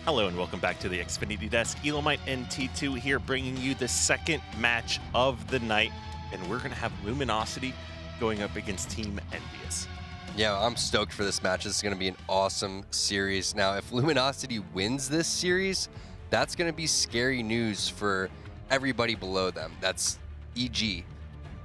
Hello and welcome back to the Xfinity Desk. Elamite and T2 here bringing you the second match of the night. And we're going to have Luminosity going up against Team Envyus. Yeah, I'm stoked for this match. This is going to be an awesome series. Now, if Luminosity wins this series, that's going to be scary news for everybody below them. That's EG,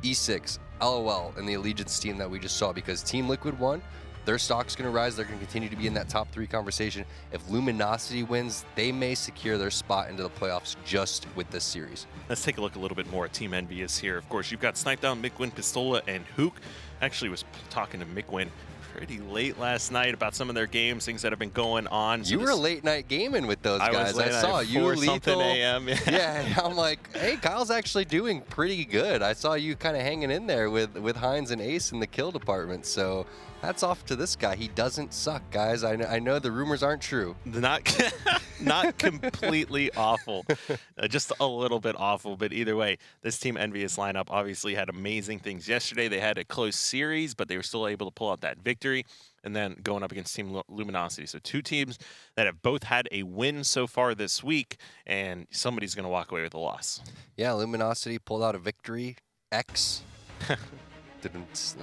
E6, LOL, and the Allegiance team that we just saw, because Team Liquid won. Their stock's going to rise. They're going to continue to be in that top 3 conversation. If Luminosity wins, they may secure their spot into the playoffs just with this series. Let's take a look a little bit more at Team Envyus here. Of course, you've got Snipedown, Mikwin, Pistola, and Hook. Actually was talking to Mikwin pretty late last night about some of their games, things that have been going on. So you were late night gaming with those guys. I saw you, Lethal. AM. Yeah, I'm like, hey, Kyle's actually doing pretty good. I saw you kind of hanging in there with Hines and Ace in the kill department. So hats off to this guy. He doesn't suck, guys. I know the rumors aren't true. Not completely awful, just a little bit awful. But either way, this Team Envyus lineup obviously had amazing things yesterday. They had a close series, but they were still able to pull out that victory. And then going up against Team Luminosity. So two teams that have both had a win so far this week, and somebody's going to walk away with a loss. Yeah, Luminosity pulled out a victory. X. No,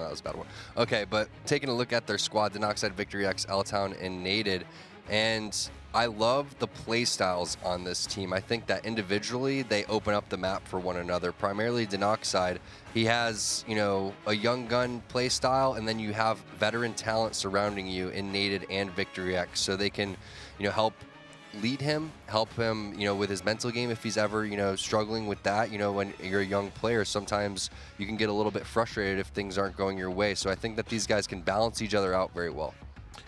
that was a bad one. Okay, but taking a look at their squad, Denoxide, Victory X, L-Town, and Nated. And I love the play styles on this team. I think that individually they open up the map for one another. Primarily Denoxide, he has, a young gun play style, and then you have veteran talent surrounding you in Nated and Victory X, so they can, help lead him, help him, with his mental game if he's ever, struggling with that. When you're a young player, sometimes you can get a little bit frustrated if things aren't going your way. So I think that these guys can balance each other out very well.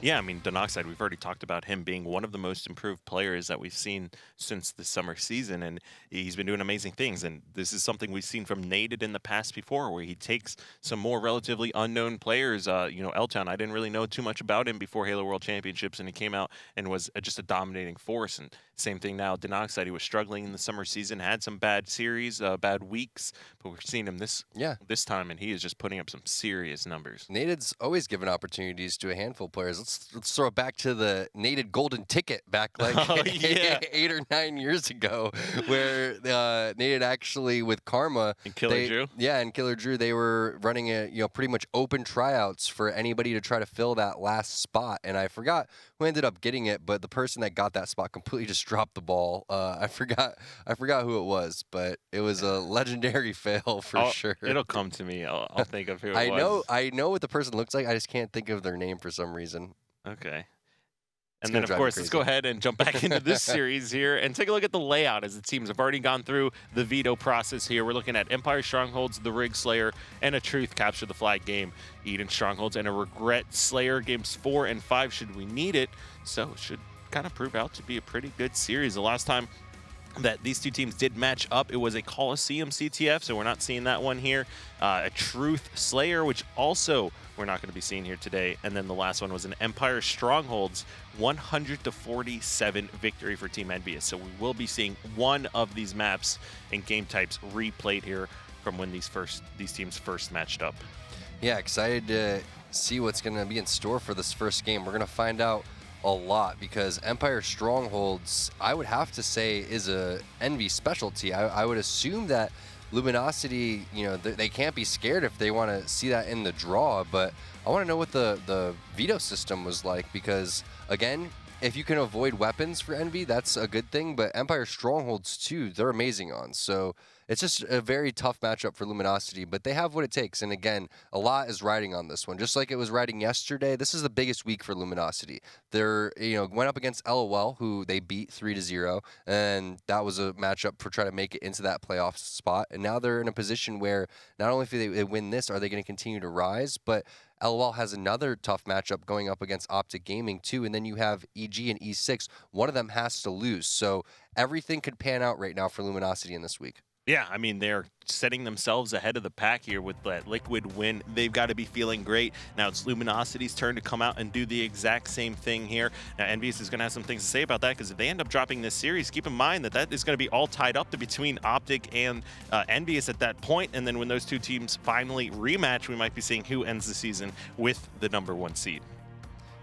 Yeah, I mean, Denoxide, we've already talked about him being one of the most improved players that we've seen since the summer season, and he's been doing amazing things. And this is something we've seen from Nated in the past before, where he takes some more relatively unknown players. L-Town, I didn't really know too much about him before Halo World Championships, and he came out and was just a dominating force. And same thing now, Denoxide, he was struggling in the summer season, had some bad series, bad weeks, but we're seeing him this time, and he is just putting up some serious numbers. Nated's always given opportunities to a handful of players. Let's throw it back to the Nated golden ticket back like 8 or 9 years ago, where Nated actually with Karma and Killer Drew. Yeah, and Killer Drew, they were running pretty much open tryouts for anybody to try to fill that last spot. And I forgot who ended up getting it, but the person that got that spot completely just dropped the ball. I forgot who it was, but it was a legendary fail for sure. It'll come to me. I'll think of who it was. I know what the person looks like. I just can't think of their name for some reason. Okay. And then, of course, let's go ahead and jump back into this series here and take a look at the layout, as the teams have already gone through the veto process here. We're looking at Empire Strongholds, the Rig Slayer, and a Truth Capture the Flag game. Eden Strongholds and a Regret Slayer, games 4 and 5 should we need it. So it should kind of prove out to be a pretty good series. The last time that these two teams did match up, it was a Coliseum CTF, so we're not seeing that one here. A Truth Slayer, which also we're not going to be seeing here today. And then the last one was an Empire Strongholds 100-47 victory for Team Envyus. So we will be seeing one of these maps and game types replayed here from when these teams first matched up. Yeah, excited to see what's going to be in store for this first game. We're going to find out a lot, because Empire Strongholds, I would have to say, is a Envy specialty. I would assume that Luminosity, they can't be scared if they want to see that in the draw, but I want to know what the veto system was like, because, again, if you can avoid weapons for Envy, that's a good thing, but Empire Strongholds, too, they're amazing on. So it's just a very tough matchup for Luminosity, but they have what it takes. And again, a lot is riding on this one. Just like it was riding yesterday, this is the biggest week for Luminosity. They're, went up against LOL, who they beat 3-0, and that was a matchup for trying to make it into that playoff spot. And now they're in a position where not only if they win this, are they going to continue to rise, but LOL has another tough matchup going up against Optic Gaming too, and then you have EG and E6. One of them has to lose, so everything could pan out right now for Luminosity in this week. Yeah, I mean, they're setting themselves ahead of the pack here with that Liquid win. They've got to be feeling great. Now it's Luminosity's turn to come out and do the exact same thing here. Now, Envyus is going to have some things to say about that, because if they end up dropping this series, keep in mind that is going to be all tied up between Optic and Envyus at that point. And then when those two teams finally rematch, we might be seeing who ends the season with the #1 seed.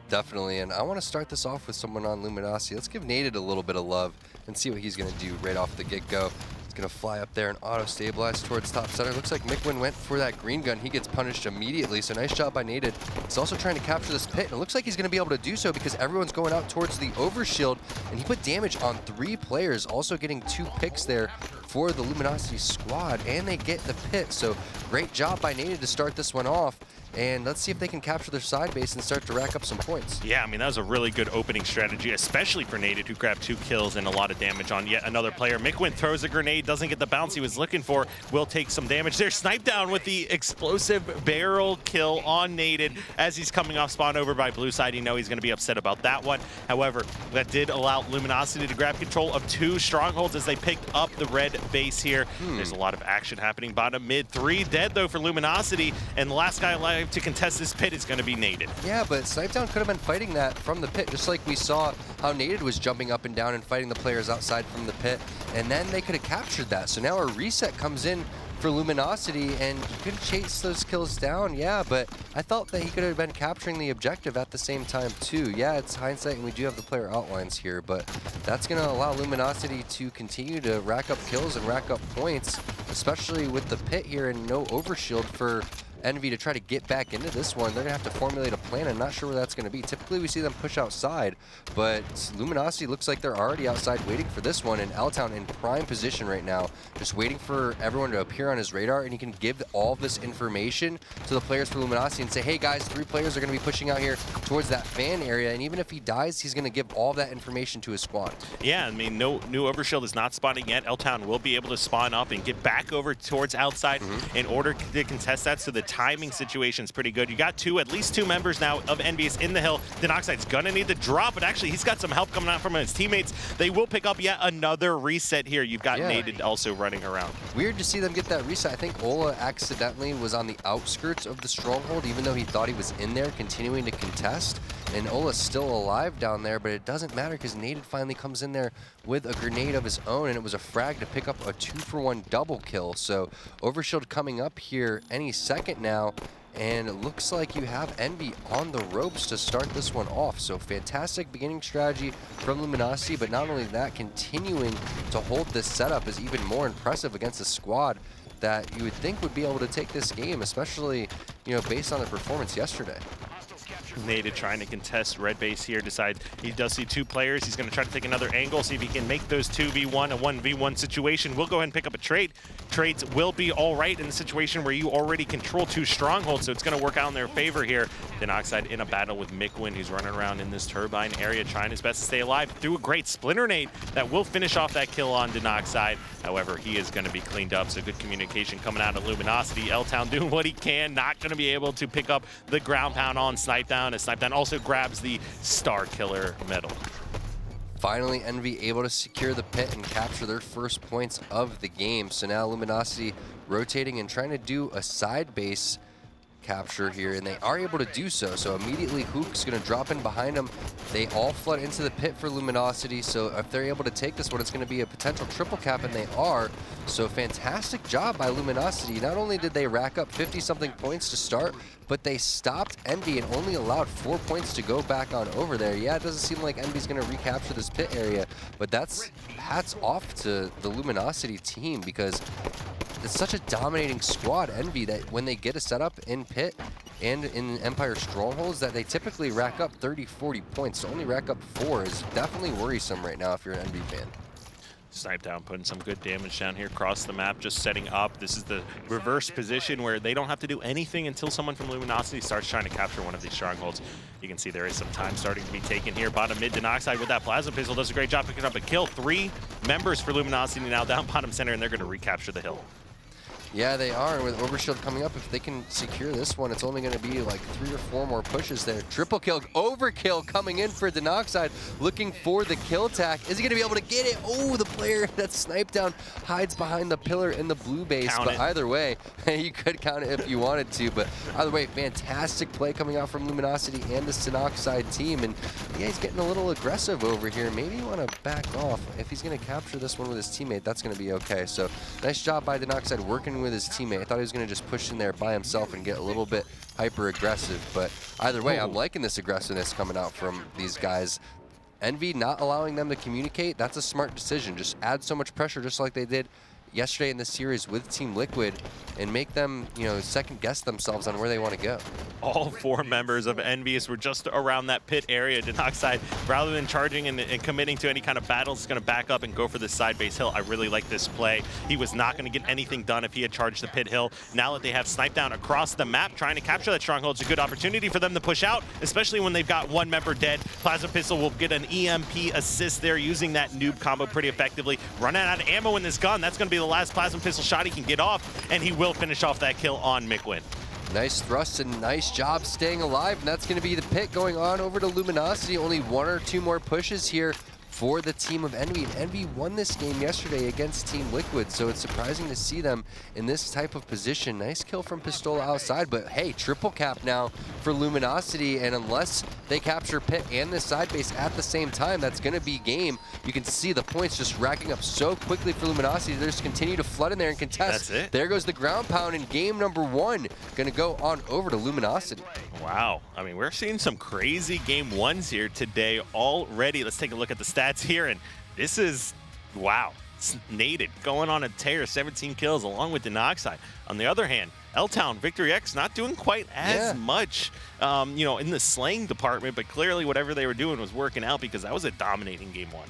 Definitely, and I want to start this off with someone on Luminosity. Let's give Naded a little bit of love and see what he's going to do right off the get-go. He's going to fly up there and auto-stabilize towards top center. Looks like Mikwin went for that green gun. He gets punished immediately, so nice job by Naded. He's also trying to capture this pit, and it looks like he's going to be able to do so because everyone's going out towards the overshield, and he put damage on 3 players, also getting 2 picks there for the Luminosity squad, and they get the pit. So great job by Naded to start this one off. And let's see if they can capture their side base and start to rack up some points. Yeah, I mean, that was a really good opening strategy, especially for Naded, who grabbed 2 kills and a lot of damage on yet another player. Mikwin throws a grenade, doesn't get the bounce he was looking for, will take some damage. There's Snipe Down with the explosive barrel kill on Naded as he's coming off spawn over by blue side. You know he's going to be upset about that one. However, that did allow Luminosity to grab control of 2 strongholds as they picked up the red base here. There's a lot of action happening bottom mid. 3 dead, though, for Luminosity, and the last guy alive to contest this pit is going to be Naded. Yeah, but Snipe Down could have been fighting that from the pit, just like we saw how Naded was jumping up and down and fighting the players outside from the pit, and then they could have captured that. So now a reset comes in for Luminosity, and he could chase those kills down, yeah, but I thought that he could have been capturing the objective at the same time too. Yeah, it's hindsight, and we do have the player outlines here, but that's going to allow Luminosity to continue to rack up kills and rack up points, especially with the pit here and no overshield for Envy to try to get back into this one. They're going to have to formulate a plan. I'm not sure where that's going to be. Typically, we see them push outside, but Luminosity looks like they're already outside waiting for this one, and L-Town in prime position right now, just waiting for everyone to appear on his radar, and he can give all of this information to the players for Luminosity and say, hey guys, 3 players are going to be pushing out here towards that fan area, and even if he dies, he's going to give all that information to his squad. Yeah, I mean, no new overshield is not spawning yet. L-Town will be able to spawn up and get back over towards outside in order to contest that, so the timing situation is pretty good. You got at least two members now of Envyus in the hill. Denoxide's gonna need to drop, but actually he's got some help coming out from his teammates. They will pick up yet another reset here. You've got Naded also running around. Weird to see them get that reset. I think Ola accidentally was on the outskirts of the stronghold, even though he thought he was in there continuing to contest. And Ola's still alive down there, but it doesn't matter because Naded finally comes in there with a grenade of his own, and it was a frag to pick up a 2-for-1 double kill. So Overshield coming up here any second now, and it looks like you have Envy on the ropes to start this one off. So fantastic beginning strategy from Luminosity, but not only that, continuing to hold this setup is even more impressive against a squad that you would think would be able to take this game, especially, you know, based on their performance yesterday. Naded trying to contest red base here, decides he does see 2 players. He's going to try to take another angle, see if he can make those 2v1 a 1v1 situation. We'll go ahead and pick up a trade. Trades will be all right in the situation where you already control 2 strongholds, so it's going to work out in their favor here. Denoxide in a battle with Mikwin, who's running around in this turbine area, trying his best to stay alive through a great splinter nade that will finish off that kill on Denoxide. However, he is going to be cleaned up, so good communication coming out of Luminosity. L-Town doing what he can, not going to be able to pick up the ground pound on Snipe Down, as Snipe Down also grabs the Star Killer medal. Finally, Envy able to secure the pit and capture their first points of the game. So now Luminosity rotating and trying to do a side base capture here, and they are able to do so. So immediately Hook's going to drop in behind them. They all flood into the pit for Luminosity, so if they're able to take this one, it's going to be a potential triple cap, and they are. So fantastic job by Luminosity. Not only did they rack up 50-something points to start, but they stopped Envy and only allowed 4 points to go back on over there. Yeah, it doesn't seem like Envy's going to recapture this pit area, but that's hats off to the Luminosity team, because it's such a dominating squad, Envy, that when they get a setup in pit and in Empire strongholds, that they typically rack up 30-40 points. To only rack up 4 is definitely worrisome right now if you're an Envy fan. Snipe Down putting some good damage down here across the map, just setting up. This is the reverse position where they don't have to do anything until someone from Luminosity starts trying to capture one of these strongholds. You can see there is some time starting to be taken here. Bottom mid, Denoxide with that plasma pistol does a great job picking up a kill. 3 members for Luminosity now down bottom center, and they're going to recapture the hill. Yeah, they are. With Overshield coming up, if they can secure this one, it's only going to be like 3 or 4 more pushes there. Triple kill, overkill coming in for Denoxide, looking for the kill tack. Is he going to be able to get it? Oh, the player that's Sniped Down hides behind the pillar in the blue base. Count but it. Either way, you could count it if you wanted to. But either way, fantastic play coming out from Luminosity and this Denoxide team. And yeah, he's getting a little aggressive over here. Maybe you want to back off. If he's going to capture this one with his teammate, that's going to be okay. So nice job by Denoxide working coordinating with his teammate. I thought he was going to just push in there by himself and get a little bit hyper-aggressive. But either way, I'm liking this aggressiveness coming out from these guys. Envy not allowing them to communicate, that's a smart decision. Just add so much pressure just like they did yesterday in this series with Team Liquid and make them, second guess themselves on where they want to go. All 4 members of Envyus were just around that pit area. Denoxide, rather than charging and committing to any kind of battles, is going to back up and go for the side base hill. I really like this play. He was not going to get anything done if he had charged the pit hill. Now that they have Snipe down across the map, trying to capture that stronghold, it's a good opportunity for them to push out, especially when they've got 1 member dead. Plasma Pistol will get an EMP assist there, using that noob combo pretty effectively. Running out of ammo in this gun, that's going to be the last Plasma Pistol shot he can get off, and he will finish off that kill on Mikwin. Nice thrust and nice job staying alive, and that's going to be the pit going on over to Luminosity. Only 1 or 2 more pushes here for the team of Envy. And Envy won this game yesterday against Team Liquid, so it's surprising to see them in this type of position. Nice kill from Pistola outside, but hey, triple cap now for Luminosity, and unless they capture pit and the side base at the same time, that's going to be game. You can see the points just racking up so quickly for Luminosity. They just continue to flood in there and contest. That's it. There goes the ground pound in game number 1. Going to go on over to Luminosity. Wow. I mean, we're seeing some crazy game 1s here today already. Let's take a look at the stats here, and this is, wow. Naded going on a tear, 17 kills along with Denoxide. On the other hand, L-Town, Victory X not doing quite as much, in the slaying department, but clearly whatever they were doing was working out, because that was a dominating game 1.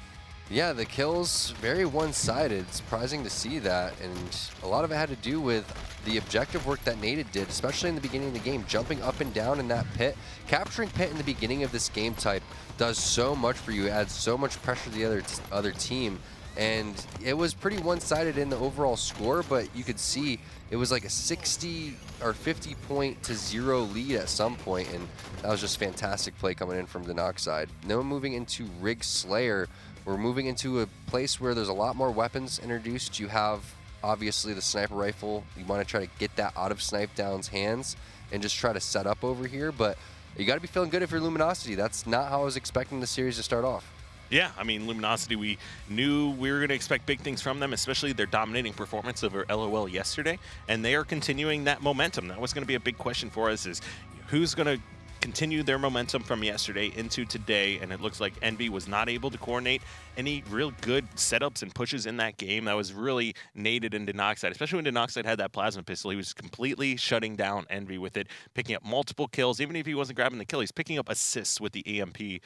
Yeah, the kills very one-sided. Surprising to see that, and a lot of it had to do with the objective work that Naded did, especially in the beginning of the game, jumping up and down in that pit. Capturing pit in the beginning of this game type does so much for you, adds so much pressure to the other team, and it was pretty one-sided in the overall score, but you could see it was like a 60 or 50 point to 0 lead at some point, and that was just fantastic play coming in from Denoxide. Now moving into Rig Slayer, we're moving into a place where there's a lot more weapons introduced. You have obviously the sniper rifle. You want to try to get that out of Snipe Down's hands and just try to set up over here, but you got to be feeling good if you're Luminosity. That's not how I was expecting the series to start off. Yeah, I mean, Luminosity, we knew we were going to expect big things from them, especially their dominating performance over LOL yesterday, and they are continuing that momentum. That was going to be a big question for us, is who's going to continue their momentum from yesterday into today, and it looks like Envy was not able to coordinate any real good setups and pushes in that game. That was really Naded and Denoxide, especially when Denoxide had that plasma pistol. He was completely shutting down Envy with it, picking up multiple kills. Even if he wasn't grabbing the kill, he's picking up assists with the EMP,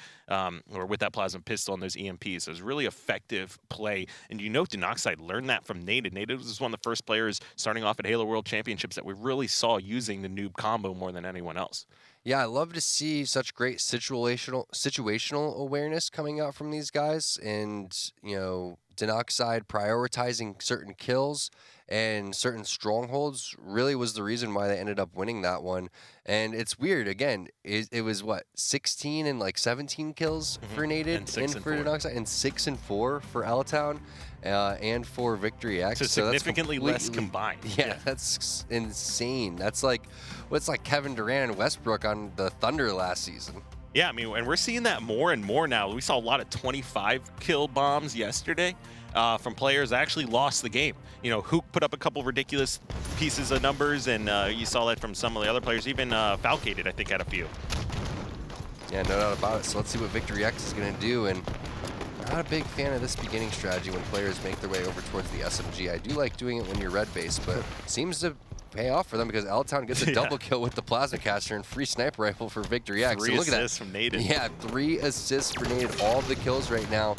or with that plasma pistol and those EMPs. So it was really effective play, and Denoxide learned that from Naded. Naded was one of the first players starting off at Halo World Championships that we really saw using the noob combo more than anyone else. Yeah, I love to see such great situational awareness coming out from these guys, and Denoxide prioritizing certain kills and certain strongholds really was the reason why they ended up winning that one. And it's weird, again, it was what, 16 and like 17 kills for Naded and for Denoxide, and 6 and 4 for L-Town. And for Victory X. So significantly less combined. Yeah, that's insane. That's like, what's like Kevin Durant and Westbrook on the Thunder last season. Yeah, I mean, and we're seeing that more and more now. We saw a lot of 25 kill bombs yesterday from players that actually lost the game. Hook put up a couple ridiculous pieces of numbers, and you saw that from some of the other players. Even Falcated, I think, had a few. Yeah, no doubt about it. So let's see what Victory X is going to do. And not a big fan of this beginning strategy when players make their way over towards the SMG. I do like doing it when you're red base, but seems to pay off for them because L-Town gets a double kill with the plasma caster and free sniper rifle for Victory X. 3 assists from Naded. Yeah, 3 assists for Naded. All of the kills right now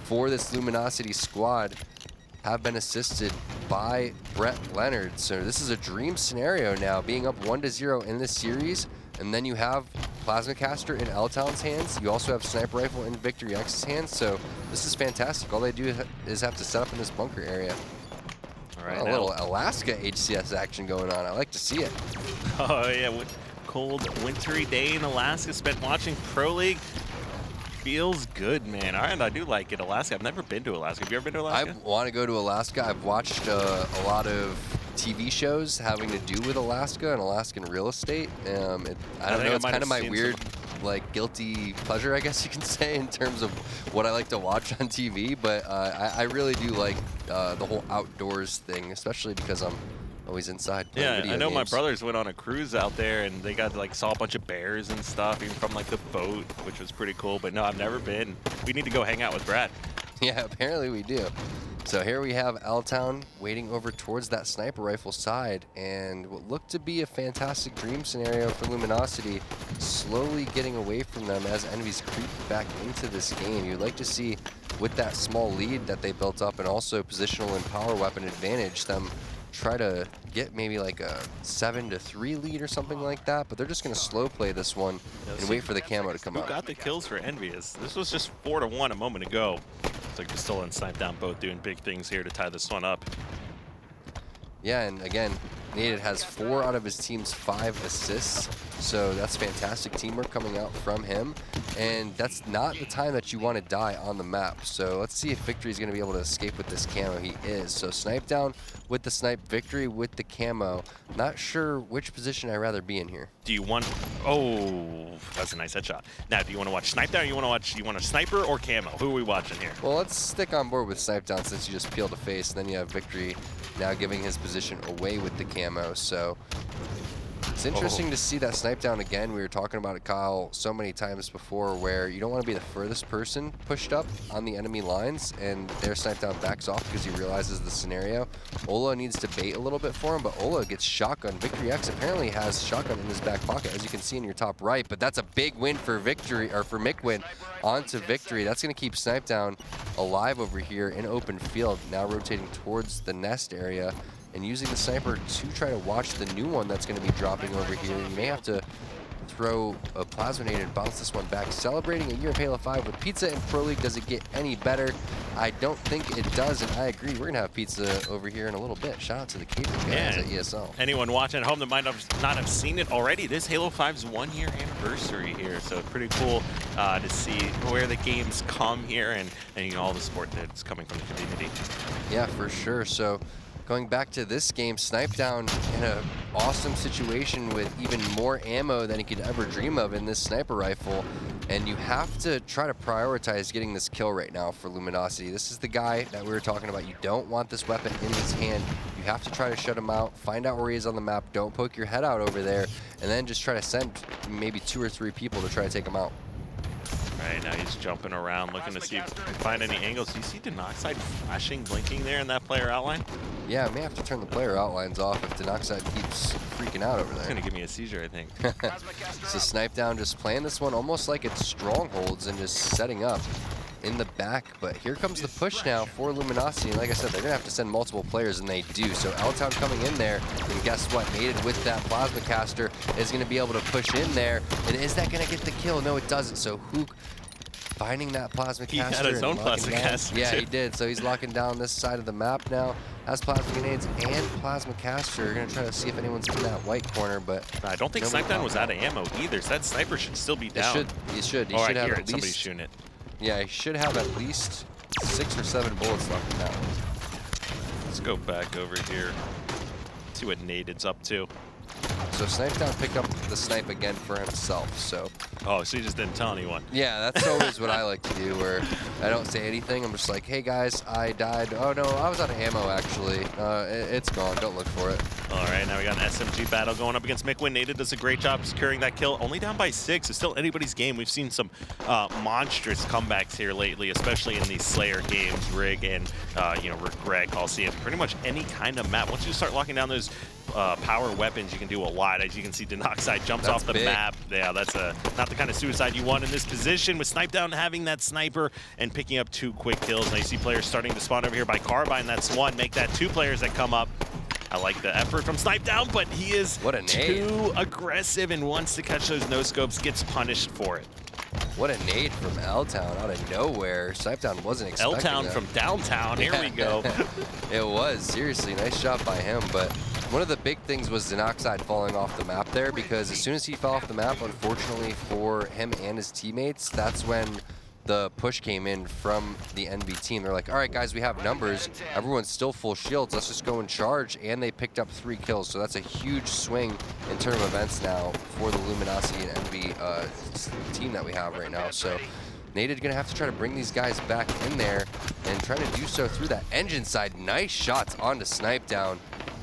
for this Luminosity squad have been assisted by Brett Leonard. So this is a dream scenario now, being up 1-0 in this series, and then you have Plasma Caster in L-Town's hands. You also have Sniper Rifle in Victory X's hands, so this is fantastic. All they do is have to set up in this bunker area. All right, a little Alaska HCS action going on. I like to see it. Oh, yeah. Cold, wintry day in Alaska, spent watching Pro League. Feels good, man. All right, I do like it. Alaska. I've never been to Alaska. Have you ever been to Alaska? I want to go to Alaska. I've watched a lot of TV shows having to do with Alaska and Alaskan real estate. I don't know. It's kind of my weird, like, guilty pleasure, I guess you can say, in terms of what I like to watch on TV. But I really do like the whole outdoors thing, especially because I'm Oh, he's inside playing Yeah, video I know games. my brothers went on a cruise out there and they got like saw a bunch of bears and stuff, even from like the boat, which was pretty cool. But no, I've never been. We need to go hang out with Brad. Yeah, apparently we do. So here we have L-Town waiting over towards that sniper rifle side, and what looked to be a fantastic dream scenario for Luminosity slowly getting away from them as Envy's creep back into this game. You'd like to see, with that small lead that they built up and also positional and power weapon advantage, them try to get maybe like a 7-3 lead or something like that, but they're just going to slow play this one and wait for the camo to come out. Who got the kills for Envyus? This was just 4-1 a moment ago. It's like Pistol and Snipe Down both doing big things here to tie this one up. Yeah, and again, Nated has 4 out of his team's 5 assists, so that's fantastic teamwork coming out from him. And that's not the time that you want to die on the map. So let's see if Victory is going to be able to escape with this camo. He is. So Snipe Down with the snipe, Victory with the camo. Not sure which position I'd rather be in here. Do you want? Oh, that's a nice headshot. Now, do you want to watch Snipe Down? Or you want a sniper or camo? Who are we watching here? Well, let's stick on board with Snipe Down since you just peeled a face. And then you have Victory now giving his position away with the camo. So it's interesting to see that Snipe Down again. We were talking about it, Kyle, so many times before, where you don't want to be the furthest person pushed up on the enemy lines, and their Snipe Down backs off because he realizes the scenario. Ola needs to bait a little bit for him, but Ola gets shotgun. Victory X apparently has shotgun in his back pocket, as you can see in your top right, but that's a big win for Victory, or for Mickwin onto Victory. That's going to keep Snipe Down alive over here in open field, now rotating towards the nest area and using the sniper to try to watch the new one that's going to be dropping over here. You may have to throw a plasma nade and bounce this one back. Celebrating a year of Halo 5 with pizza in Pro League. Does it get any better? I don't think it does, and I agree. We're going to have pizza over here in a little bit. Shout out to the catering guys at ESL. Anyone watching at home that might not have seen it already, this Halo 5's 1-year anniversary here, so pretty cool to see where the games come here and you know, all the support that's coming from the community. Yeah, for sure. So going back to this game, Snipe Down in an awesome situation with even more ammo than he could ever dream of in this sniper rifle. And you have to try to prioritize getting this kill right now for Luminosity. This is the guy that we were talking about. You don't want this weapon in his hand. You have to try to shut him out, find out where he is on the map, don't poke your head out over there, and then just try to send maybe 2 or 3 people to try to take him out. Right, now he's jumping around, looking to see if he can find any angles. Do you see Denoxide flashing, blinking there in that player outline? Yeah, I may have to turn the player outlines off if Denoxide keeps freaking out over there. It's going to give me a seizure, I think. So Snipe Down just playing this one almost like it's strongholds and just setting up in the back. But here comes the push now for Luminosity. And like I said, they're going to have to send multiple players, and they do. So L-Town coming in there, and guess what? Nated with that plasma caster is going to be able to push in there. And is that going to get the kill? No, it doesn't. So Hook finding that plasma caster. He had his own plasma caster. Yeah, he did. So he's locking down this side of the map now. Has plasma grenades and plasma caster. Going to try to see if anyone's in that white corner, but I don't think Snipe Down was out of ammo either, so that sniper should still be down. He should Oh, have I hear at it. least, Somebody's shooting it. Yeah, he should have at least 6 or 7 bullets left in that one. Let's go back over here. See what Nated's up to. So Snipe Down picked up the snipe again for himself, so. Oh, so you just didn't tell anyone. Yeah, that's always what I like to do, where I don't say anything. I'm just like, hey guys, I died. Oh no, I was out of ammo actually. It's gone, don't look for it. All right, now we got an SMG battle going up against Mickwin. Nated does a great job securing that kill. Only down by 6. It's still anybody's game. We've seen some monstrous comebacks here lately, especially in these Slayer games, Rig and you know, Regret, Coliseum. Pretty much any kind of map. Once you start locking down those power weapons, you can do a lot. As you can see, Denoxide jumps off the map. Yeah, that's not the kind of suicide you want in this position. With Snipe Down having that sniper and picking up 2 quick kills. Now you see players starting to spawn over here by Carbine. That's 1. Make that 2 players that come up. I like the effort from Snipe Down, but he is too aggressive and wants to catch those no-scopes, gets punished for it. What a nade from L-Town out of nowhere. Snipe Down wasn't expecting that. L-Town from downtown, here we go. It was, seriously, nice shot by him, but one of the big things was Denoxide falling off the map there, because as soon as he fell off the map, unfortunately for him and his teammates, that's when the push came in from the NB team. They're like, all right, guys, we have numbers. Everyone's still full shields. Let's just go and charge. And they picked up 3 kills. So that's a huge swing in terms of events now for the Luminosity and NB team that we have right now. So Nated gonna have to try to bring these guys back in there and try to do so through that engine side. Nice shots onto Snipe Down.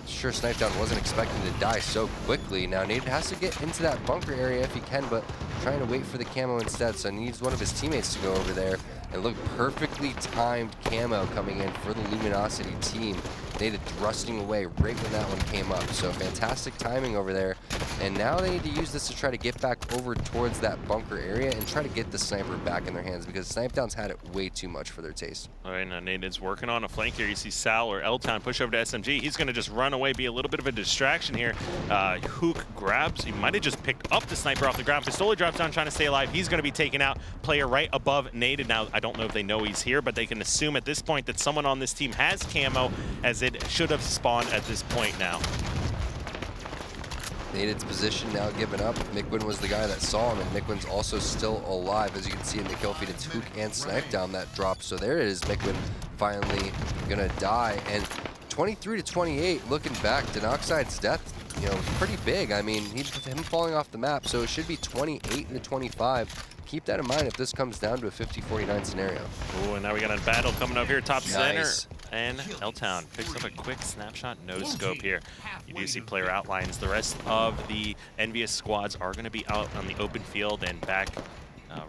sure Snipedown wasn't expecting to die so quickly. Now Nate has to get into that bunker area if he can, but trying to wait for the camo instead, so needs one of his teammates to go over there. And look, perfectly timed camo coming in for the Luminosity team. Nate thrusting away right when that one came up. So fantastic timing over there. And now they need to use this to try to get back over towards that bunker area and try to get the sniper back in their hands, because Snipedown's had it way too much for their taste. All right, now Nate is working on a flank here. You see Sal or L-Town push over to SMG. He's going to just run away, be a little bit of a distraction here. Hook grabs. He might have just picked up the sniper off the ground. Pistola drops down trying to stay alive. He's going to be taken out. Player right above Nate. Now, I don't know if they know he's here, but they can assume at this point that someone on this team has camo, as it should have spawned at this point now. Nate's position now given up. Mikwin was the guy that saw him, and Mikwin's also still alive. As you can see in the kill feed, it's Hook and Snipedown that drop. So there it is, Mikwin finally gonna die. And 23-28, looking back, Denoxide's death, you know, pretty big. I mean, him falling off the map, so it should be 28-25. Keep that in mind if this comes down to a 50-49 scenario. Ooh, and now we got a battle coming up here, top center. And L-Town picks up a quick snapshot, no scope here. You do see player outlines. The rest of the Envyus squads are going to be out on the open field and back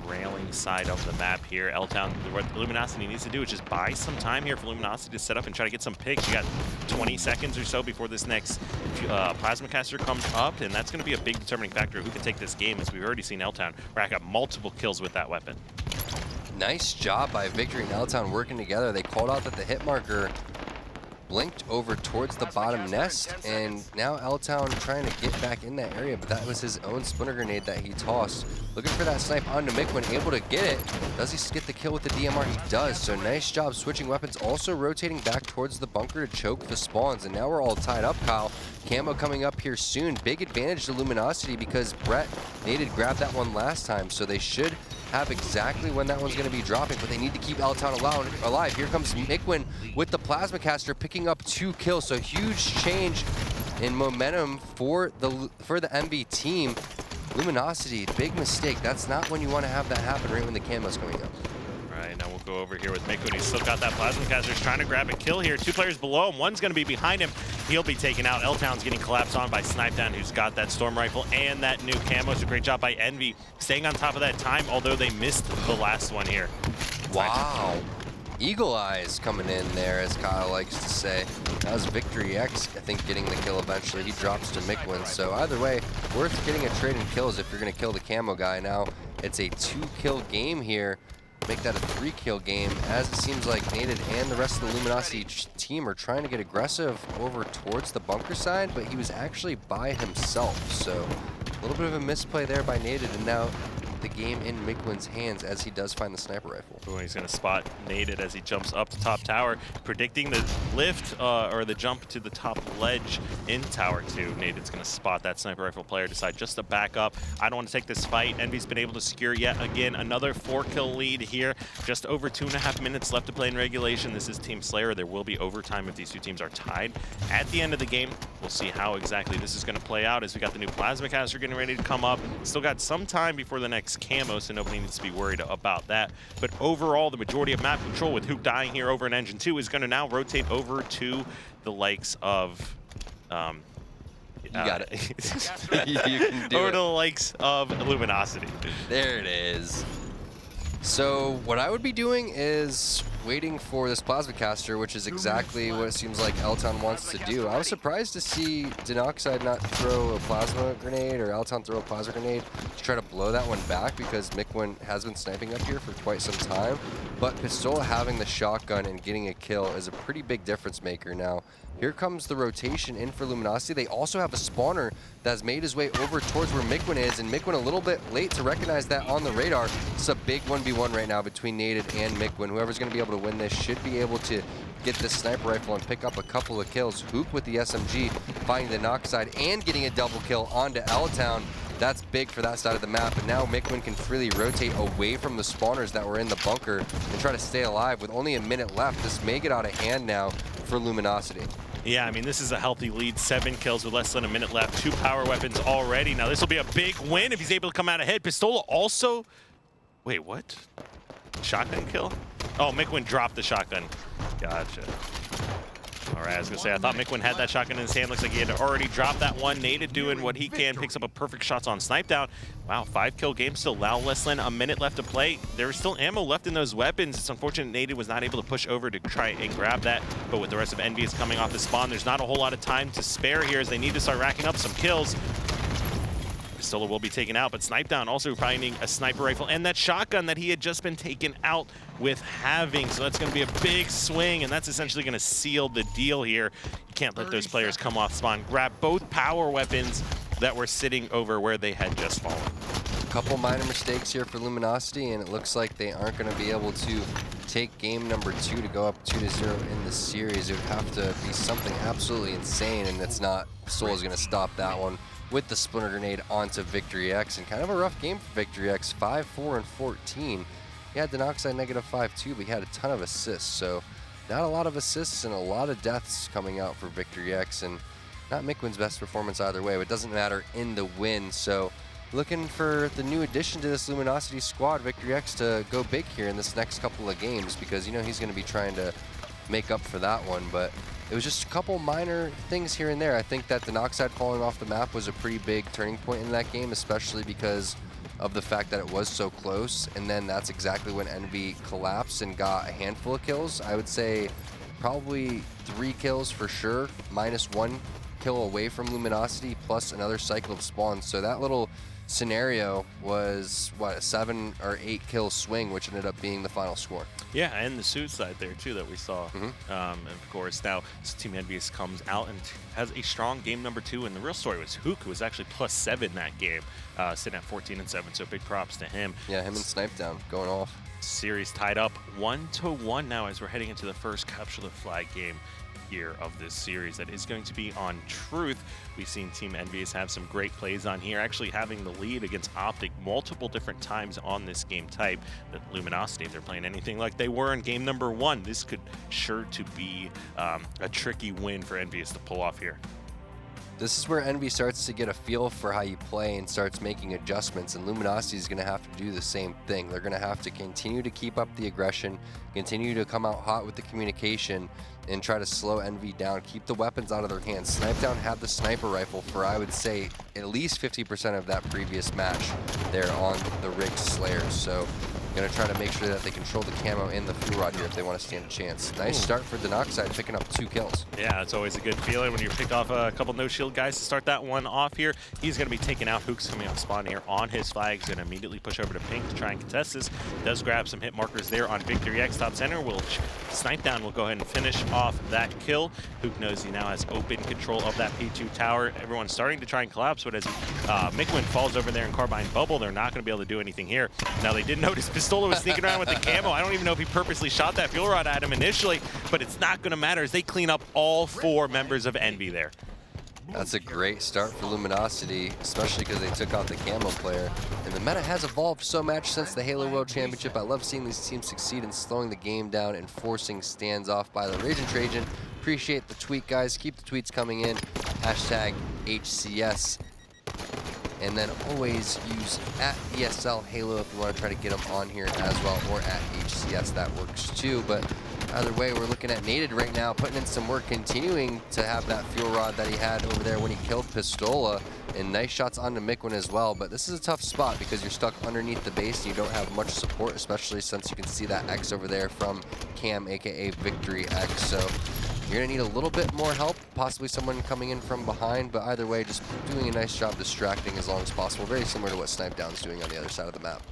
railing side of the map here. L-Town, what Luminosity needs to do is just buy some time here for Luminosity to set up and try to get some picks. You got 20 seconds or so before this next plasma caster comes up, and that's going to be a big determining factor who can take this game, as we've already seen L-Town rack up multiple kills with that weapon. Nice job by Victory and L-Town working together. They called out that the hit marker blinked over towards the bottom nest, and now L-Town trying to get back in that area, but that was his own splinter grenade that he tossed. Looking for that snipe onto Mikwin, able to get it. Does he get the kill with the DMR? He does, so nice job switching weapons, also rotating back towards the bunker to choke the spawns, and now we're all tied up, Kyle. Camo coming up here soon. Big advantage to Luminosity because Brett needed to grab that one last time, so they should have exactly when that one's going to be dropping, but they need to keep L-Town alive. Here comes Mikwin with the plasma caster, picking up 2 kills, so huge change in momentum for the MV team. Luminosity, big mistake. That's not when you want to have that happen, right when the camo's coming up. Right, now we'll go over here with Mikwin. He's still got that plasma caster. He's trying to grab a kill here. 2 players below him. One's going to be behind him. He'll be taken out. L-Town's getting collapsed on by Snipedown, who's got that storm rifle and that new camo. So great job by Envy staying on top of that time, although they missed the last one here. Wow. Eagle eyes coming in there, as Kyle likes to say. That was Victory X, I think, getting the kill eventually. He drops to Mikwin. So either way, worth getting a trade in kills if you're going to kill the camo guy. Now it's a 2-kill game here. Make that a 3-kill game, as it seems like Nated and the rest of the Luminosity team are trying to get aggressive over towards the bunker side, but he was actually by himself. So a little bit of a misplay there by Nated, and now the game in Mikwin's hands as he does find the sniper rifle. Ooh, he's going to spot Nated as he jumps up to top tower, predicting the lift or the jump to the top ledge in tower 2. Nated's going to spot that sniper rifle player, decide just to back up. I don't want to take this fight. Envy's been able to secure yet again another 4-kill lead here. Just over 2.5 minutes left to play in regulation. This is Team Slayer. There will be overtime if these two teams are tied. At the end of the game, we'll see how exactly this is going to play out, as we got the new plasma caster getting ready to come up. Still got some time before the next camo, so nobody needs to be worried about that. But overall, the majority of map control, with Hook dying here over in Engine 2, is going to now rotate over to the likes of you got it. You can do over it. to the likes of Luminosity. There it is. So what I would be doing is waiting for this plasma caster, which is exactly what it seems like L-Town wants to do. I was surprised to see Denoxide not throw a plasma grenade, or L-Town throw a plasma grenade to try to blow that one back, because Mikwin has been sniping up here for quite some time. But Pistola having the shotgun and getting a kill is a pretty big difference maker now. Here comes the rotation in for Luminosity. They also have a spawner that's made his way over towards where Mikwin is, and Mikwin a little bit late to recognize that on the radar. It's a big 1v1 right now between Nated and Mikwin. Whoever's going to be able to win this should be able to get this sniper rifle and pick up a couple of kills. Hook with the SMG, finding the knock side and getting a double kill onto L-Town. That's big for that side of the map, and now Mikwin can freely rotate away from the spawners that were in the bunker and try to stay alive. With only a minute left, this may get out of hand now for Luminosity. Yeah, I mean, this is a healthy lead. 7 kills with less than a minute left. 2 power weapons already. Now, this will be a big win if he's able to come out ahead. Pistola also... Wait, what? Shotgun kill? Oh, Mikwin dropped the shotgun. Gotcha. All right, I was going to say, I thought Mikwin had that shotgun in his hand. Looks like he had already dropped that one. Nated doing what he can, picks up a perfect shots on Snipe Down. Wow, 5-kill game still. Lau Leslin, a minute left to play. There was still ammo left in those weapons. It's unfortunate Nated was not able to push over to try and grab that. But with the rest of Envyus coming off the spawn, there's not a whole lot of time to spare here as they need to start racking up some kills. Pistola will be taken out, but Snipe Down also finding a sniper rifle and that shotgun that he had just been taken out with having. So that's going to be a big swing, and that's essentially going to seal the deal here. You can't let those players come off spawn. Grab both power weapons that were sitting over where they had just fallen. A couple minor mistakes here for Luminosity, and it looks like they aren't going to be able to take game number 2 to go up 2-0 in the series. It would have to be something absolutely insane, and it's not. Soul is going to stop that one with the Splinter Grenade onto Victory X, and kind of a rough game for Victory X, 5-4 and 14. He had Denoxide -5 too, but he had a ton of assists, so not a lot of assists and a lot of deaths coming out for Victory X, and not Mikwin's best performance either way, but it doesn't matter in the win. So looking for the new addition to this Luminosity squad, Victory X, to go big here in this next couple of games, because you know he's going to be trying to make up for that one. But it was just a couple minor things here and there. I think that Denoxide falling off the map was a pretty big turning point in that game, especially because of the fact that it was so close. And then that's exactly when Envy collapsed and got a handful of kills. I would say probably 3 kills for sure, -1 kill away from Luminosity, plus another cycle of spawns. So that little scenario was, what, a 7 or 8 kill swing, which ended up being the final score. Yeah, and the suicide there too that we saw. And of course, now Team Envyus comes out and has a strong game number 2, and the real story was Hook, who was actually +7 that game, sitting at 14 and 7, so big props to him. Yeah, him and Snipe Down going off. Series tied up 1-1 now as we're heading into the first Capture the Flag game here of this series that is going to be on Truth. We've seen Team Envyus have some great plays on here, actually having the lead against Optic multiple different times on this game type. But Luminosity, if they're playing anything like they were in game number 1, this could sure to be a tricky win for Envyus to pull off here. This is where Envy starts to get a feel for how you play and starts making adjustments, and Luminosity is going to have to do the same thing. They're going to have to continue to keep up the aggression, continue to come out hot with the communication, and try to slow Envy down, keep the weapons out of their hands. Snipe Down had the sniper rifle for, I would say, at least 50% of that previous match there on the Rig Slayer. So going to try to make sure that they control the camo and the fuel rod here if they want to stand a chance. Nice start for Denoxide, picking up 2 kills. Yeah, it's always a good feeling when you pick off a couple no-shield guys to start that one off here. He's going to be taken out. Hook's coming off spawn here on his flag. He's going to immediately push over to Pink to try and contest this. Does grab some hit markers there on Victory X. Top center will Snipe Down. Will go ahead and finish off that kill. Hook knows he now has open control of that P2 tower. Everyone's starting to try and collapse, but as Mikwin falls over there in Carbine Bubble, they're not going to be able to do anything here. Now, they did notice Pistola was sneaking around with the camo. I don't even know if he purposely shot that fuel rod at him initially, but it's not going to matter as they clean up all 4 members of Envy there. That's a great start for Luminosity, especially because they took out the camo player. And the meta has evolved so much since the Halo World Championship. I love seeing these teams succeed in slowing the game down and forcing stands off by the Raging Trajan. Appreciate the tweet, guys. Keep the tweets coming in. Hashtag HCS. And then always use @ESL Halo if you want to try to get them on here as well, or @HCS, that works too. But either way, we're looking at Nated right now, putting in some work, continuing to have that fuel rod that he had over there when he killed Pistola, and nice shots onto Mikwin as well. But this is a tough spot because you're stuck underneath the base and you don't have much support, especially since you can see that X over there from Cam, aka Victory X. So you're going to need a little bit more help, possibly someone coming in from behind, but either way, just doing a nice job distracting as long as possible. Very similar to what Snipe Down's doing on the other side of the map.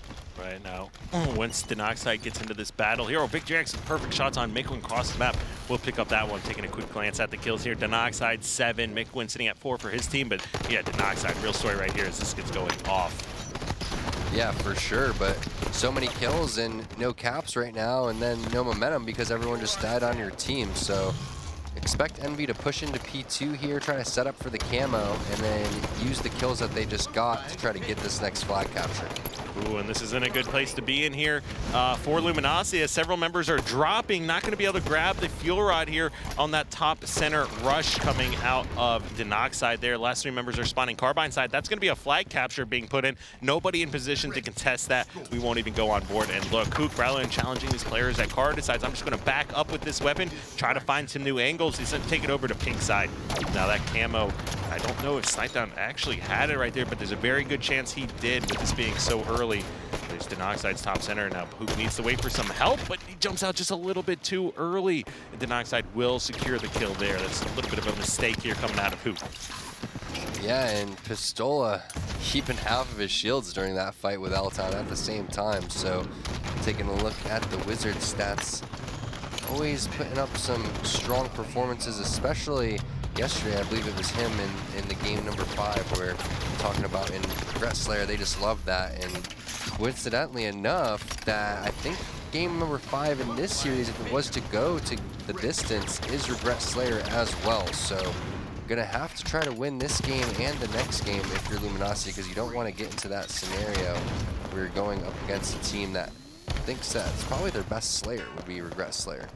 Right now, once Denoxide gets into this battle here, Victory X, perfect shots on Mikwin across the map. We'll pick up that one, taking a quick glance at the kills here. Denoxide 7, Mikwin sitting at 4 for his team, but yeah, Denoxide, real story right here as this gets going off. Yeah, for sure, but so many kills and no caps right now, and then no momentum because everyone just died on your team. So expect Envy to push into P2 here, try to set up for the camo, and then use the kills that they just got to try to get this next flag capture. Ooh, and this isn't a good place to be in here for Luminosity, as several members are dropping. Not going to be able to grab the fuel rod here on that top center rush coming out of Denoxide there. Last 3 members are spawning Carbine side. That's going to be a flag capture being put in. Nobody in position to contest that. We won't even go on board. And look, Kook, rather than challenging these players at Car, decides I'm just going to back up with this weapon, try to find some new angles. He's going to take it over to pink side. Now that camo, I don't know if Snipedown actually had it right there, but there's a very good chance he did with this being so early. There's Denoxide's top center. Now Hook needs to wait for some help, but he jumps out just a little bit too early. And Denoxide will secure the kill there. That's a little bit of a mistake here coming out of Hook. Yeah, and Pistola keeping half of his shields during that fight with Alton at the same time. So taking a look at the Wizard stats, always putting up some strong performances, especially yesterday. I believe it was him in the game number 5 where talking about in Regret Slayer, they just loved that. And coincidentally enough, that I think game number 5 in this series, if it was to go to the distance, is Regret Slayer as well. So gonna have to try to win this game and the next game if you're Luminosity, because you don't want to get into that scenario where you're going up against a team that thinks that it's probably their best Slayer would be Regret Slayer.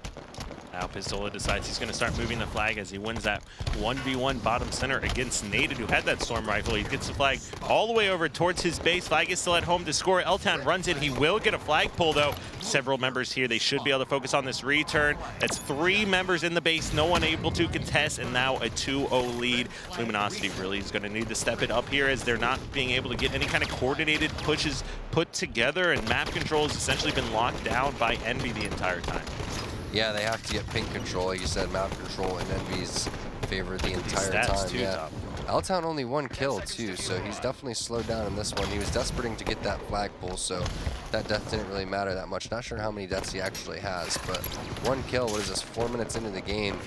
Now Pistola decides he's going to start moving the flag as he wins that 1v1 bottom center against Naded, who had that storm rifle. He gets the flag all the way over towards his base. Flag is still at home to score. Eltown runs in. He will get a flag pull, though. Several members here. They should be able to focus on this return. That's 3 members in the base. No one able to contest, and now a 2-0 lead. Luminosity really is going to need to step it up here, as they're not being able to get any kind of coordinated pushes put together, and map control has essentially been locked down by Envy the entire time. Yeah, they have to get ping control. Like you said, map control in Envy's favor the entire time. Yeah. Altown only 1 kill too, so he's definitely slowed down in this one. He was desperate to get that flag pull, so that death didn't really matter that much. Not sure how many deaths he actually has, but 1 kill, what is this, 4 minutes into the game?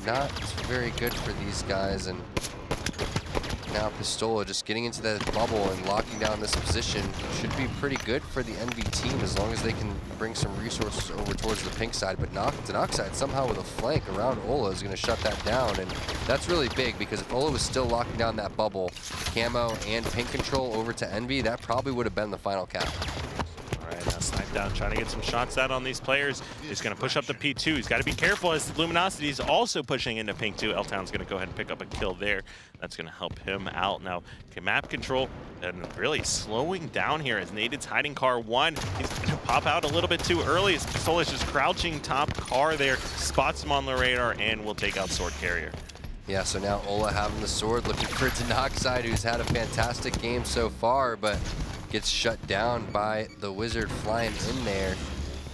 Not very good for these guys, and now Pistola just getting into that bubble and locking down this position should be pretty good for the Envy team, as long as they can bring some resources over towards the pink side. But Denoxide somehow with a flank around Ola is going to shut that down, and that's really big, because if Ola was still locking down that bubble, camo and pink control over to Envy, that probably would have been the final cap. Now Snipedown trying to get some shots out on these players. He's going to push up the P2. He's got to be careful, as Luminosity is also pushing into pink 2. Eltown's going to go ahead and pick up a kill there. That's going to help him out. Now, map control and really slowing down here as Naded's hiding car 1. He's going to pop out a little bit too early, as Pistola's just crouching top car there, spots him on the radar, and will take out Sword Carrier. Yeah, so now Ola having the sword, looking for Denoxide, who's had a fantastic game so far, but gets shut down by the Wizard flying in there.